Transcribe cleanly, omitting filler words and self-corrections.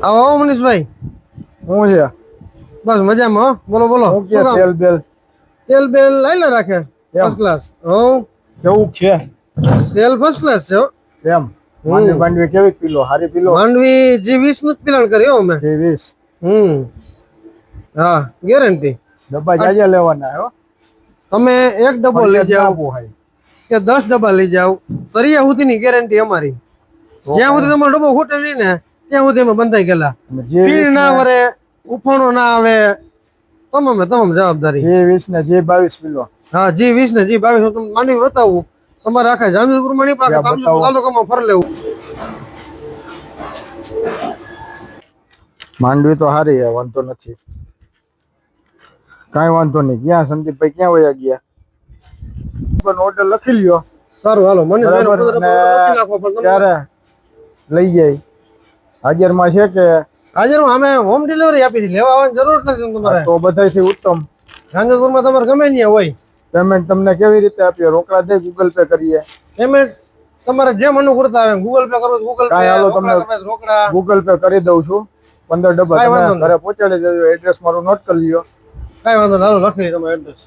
આવો મનીષભાઈ, શું છે? બસ મજામાં. બોલો બોલો. શું કે તેલ બેલ તેલ બેલ લાઈલા રાખે ફર્સ્ટ ક્લાસ. હો કેવું છે? તેલ ફર્સ્ટ ક્લાસ છે. એમ માંડવી માંડવી કેવી કિલો? હારી કિલો માંડવી G20 નું જ પિલાણ કર્યો અમે. G20. હા, ગેરંટી. ડબ્બા જાજા લેવાના હો. તમે એક ડબ્બો લઈ જાઓ કે 10 ડબ્બા લઈ જાઓ, તરિયા સુધીની ગેરંટી અમારી. જ્યાં સુધી તમારો ડબ્બો ખૂટે નહીં ને ત્યાં સુધી અમે બંધાઈ ગયેલા. પીળ ના વરે, ઉફાણો ના આવે, તમામે તમામ જવાબદારી. G20 ને G22 કિલો. હા, G20 ને G22 હું તમને માંડવી બતાવું. તમારે આખા જામજોધપુરમાં નહીં પાકે, તાલુકામાં ફર લેવું. માંડવી તો હારી છે, વાંધો નથી, કાંઈ વાંધો નહીં. ક્યાં સંદીપભાઈ ક્યાં વયા ગયા? ઓર્ડર લખી લ્યો. સારું, હાલો. મને ક્યારે લઈ જાય? હાજરમાં છે કે? હાજરમાં અમે હોમ ડિલિવરી આપી છે, લેવા આવવાની જરૂર નથી તમારે. તો બધાથી ઉત્તમ. જામજોધપુરમાં તમારે ગમે ત્યાં હોય. પેમેન્ટ તમને કેવી રીતે આપીએ? રોકડા દે, ગૂગલ પે કરીએ? પેમેન્ટ તમારે જેમ અનુકૂળતા આવે, ગૂગલ પે કરો ગૂગલ પે, હાલો તમને રોકડા ગૂગલ પે કરી દઉં છું. 15 ડબ્બા તમે ઘરે પહોંચાડી દેજો. એડ્રેસ મારું નોટ કરી લ્યો. કાંઈ વાંધો નહીં, હાલો લખી તમારું એડ્રેસ.